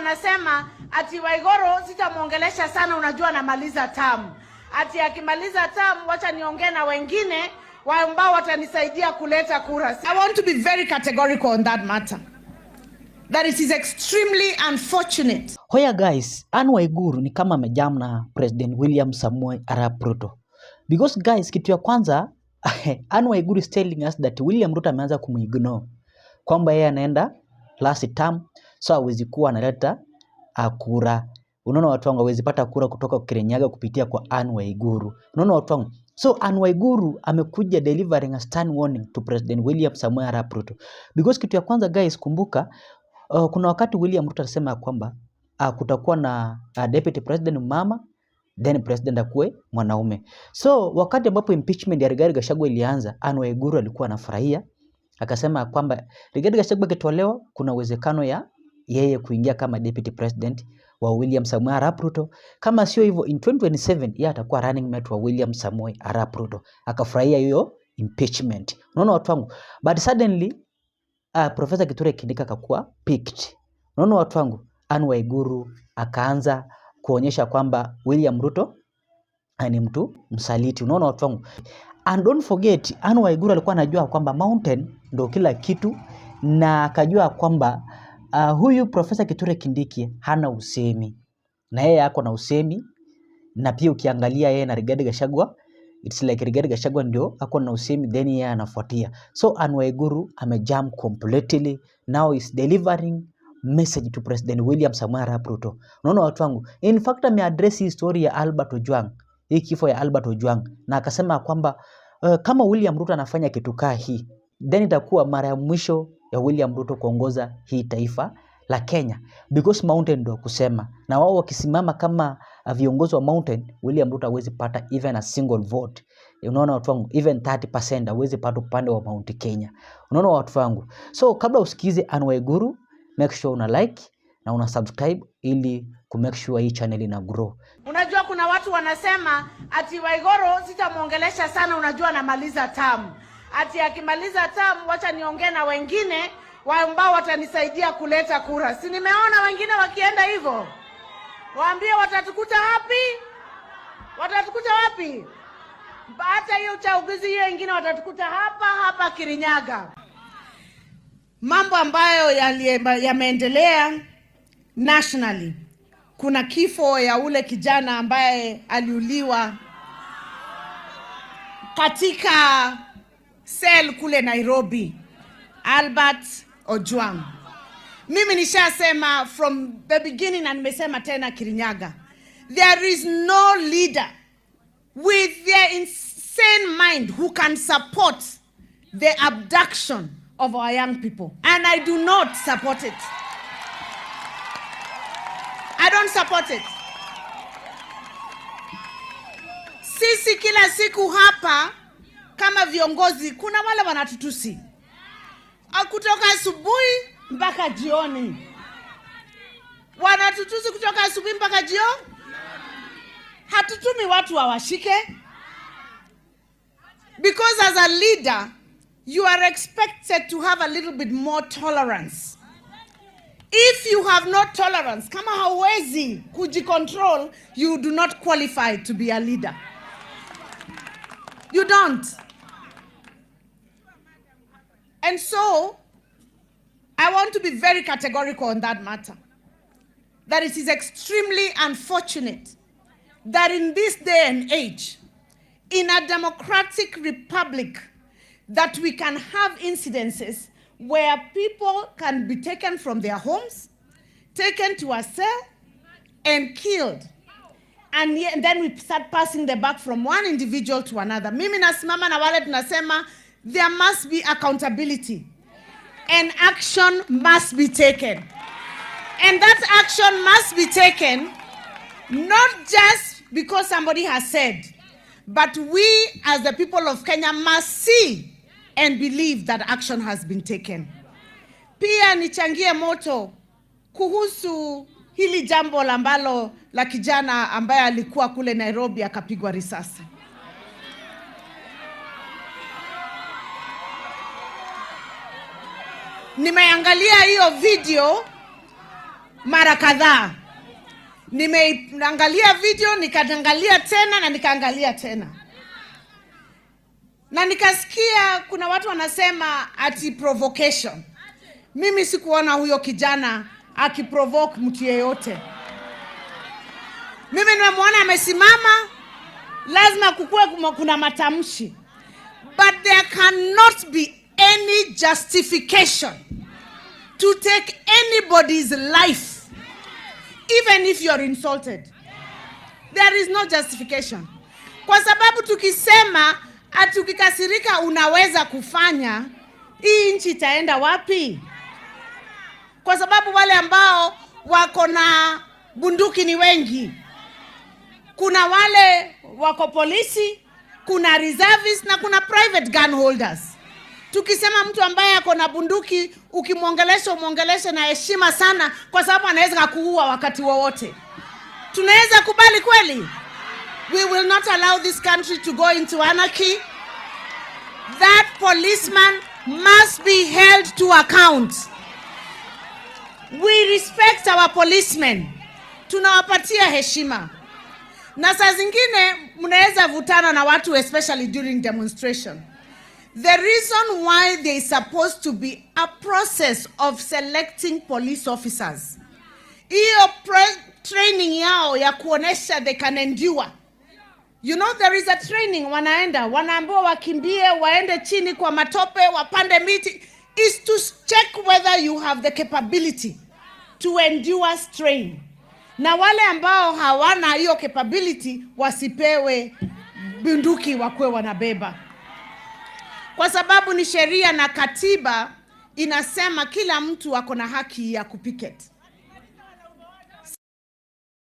wanasema ati Waigoro sitamuongelesha sana, unajua namaliza tamu. Ati akimaliza tamu wacha niongee na wengine ambao watanisaidia kuleta kura. I want to be very categorical on that matter. That it is extremely unfortunate. Hoya guys, Anne Waiguru ni kama amejam na President William Samoei Arap Ruto. Because guys, kitu ya kwanza Anne Waiguru is telling us that William Ruto ameanza kumuignore. Kwamba yeye anaenda last term, so hawezi kuwa analeta kura. Unaona watu wangu hawezi pata kura kutoka Kirinyaga kupitia kwa Anne Waiguru. Unaona watu wangu. So Anne Waiguru amekuja delivering a stern warning to President William Samoei Arap Ruto. Because kitu ya kwanza guys, kumbuka kuna wakati William Ruto alisema kwamba kutakuwa na deputy president mama, then president akuwe mwanaume. So wakati ambapo impeachment ya Rigathi Gachagua ilianza, Anne Waiguru alikuwa anafurahia. Akasema kwamba Rigathi Gachagua kitolewa kuna uwezekano ya yeye kuingia kama deputy president wa William Samoei Arap Ruto. Kama sio hivyo, in 2027 yeye atakuwa running mate wa William Samoei Arap Ruto. Akafurahia hiyo impeachment. Unaona watu wangu. But suddenly Professor Kithure Kindiki akakuwa picked. Unaona watu wangu, Anne Waiguru akaanza kuonyesha kwamba William Ruto ni mtu msaliti. Unaona watu wangu. And don't forget, Anne Waiguru alikuwa anajua kwamba mountain ndio kila kitu, na akajua kwamba huyu Professor Kithure Kindiki hana usemi. Na yeye yako na usemi, na pia ukiangalia yeye na Rigathi Gachagua, it's like Rigathi Gachagua ndio ako na usemi, then yeye anafuatia. So Anne Waiguru amejam completely, now is delivering message to President William Samoei Arap Ruto. Unaona watu wangu. In fact ameaddress hii story ya Albert Ojwang, hii kifo ya Albert Ojwang, na akasema kwamba kama William Ruto anafanya kitu kaa hii, then itakuwa mara ya mwisho ya William Ruto kuongoza hii taifa la Kenya, because mountain ndio kusema, na wao wakisimama kama viongozi wa mountain, William Ruto hawezi pata even a single vote. Unaona watu wangu, even 30% hawezi pata upande wa Mount Kenya. Unaona watu wangu. So kabla usikize Anne Waiguru, make sure una like na una subscribe ili ku make sure hii channel ina grow. Unajua kuna watu wanasema ati Waigoro sitamuongelesha sana, unajua namaliza tamu. Ati akimaliza tamu wacha niongee na wengine ambao watanisaidia kuleta kura. Si nimeona wengine wakienda hivyo. Waambie watatukuta wapi? Watatukuta wapi? Hata hiyo uchaguzi hiyo wengine watatukuta hapa Kirinyaga. Mambo ambayo yameendelea nationally. Kuna kifo ya ule kijana ambaye aliuliwa katika cell kule Nairobi, Albert Ojwang. Mimi nishasema from the beginning na nimesema tena Kirinyaga. There is no leader with their insane mind who can support the abduction of our young people. And I do not support it. I don't support it. Sisi kila siku hapa kama viongozi kuna wale wanatutusi. Kutoka asubuhi mpaka jioni. Wanatutusi kutoka asubuhi mpaka jioni. Hatutumi watu wawashike. Because as a leader, you are expected to have a little bit more tolerance. If you have no tolerance, kama hauwezi kujicontrol, you do not qualify to be a leader. You don't. And so, I want to be very categorical on that matter. That it is extremely unfortunate that in this day and age, in a democratic republic, that we can have incidences where people can be taken from their homes, taken to a cell, and killed. And then we start passing the buck from one individual to another. Mimi nasimama na wale tunasema there must be accountability. And action must be taken. And that action must be taken not just because somebody has said, but we as the people of Kenya must see and believe that action has been taken. Pia nichangie moto kuhusu hili jambo ambalo la kijana ambaye alikuwa kule Nairobi akapigwa risasi. Nimeangalia hiyo video mara kadhaa. Nimeangalia video, nikaangalia tena na nikaangalia tena. Na nikasikia kuna watu wanasema ati provocation. Mimi sikuona huyo kijana akiprovoke mtu yeyote. Mimi nimemwona amesimama, lazima kukue kuna matamshi. But there cannot be any justification to take anybody's life, even if you're insulted. There is no justification. Kwa sababu tukisema ati ukikasirika unaweza kufanya, hii nchi itaenda wapi? Kwa sababu wale ambao wako na bunduki ni wengi. Kuna wale wako polisi, kuna reservists na kuna private gun holders. Tukisema mtu ambaye ako na bunduki ukimwongelesha na heshima sana, kwa sababu anaweza kukuua wakati wowote. Tunaweza kubali kweli? We will not allow this country to go into anarchy. That policeman must be held to account. We respect our policemen. Tunawapatia heshima. Na saa zingine mnaweza vutana na watu, especially during demonstration. The reason why there is supposed to be a process of selecting police officers, hiyo training yao ya kuonesha they can endure. You know, there is a training wanaambiwa wakimbie, waende chini kwa matope, wapande miti, is to check whether you have the capability to endure strain. Na wale ambao hawana hiyo capability wasipewe bunduki wakwe wanabeba. Kwa sababu ni sheria na katiba inasema kila mtu ako na haki ya kupicket.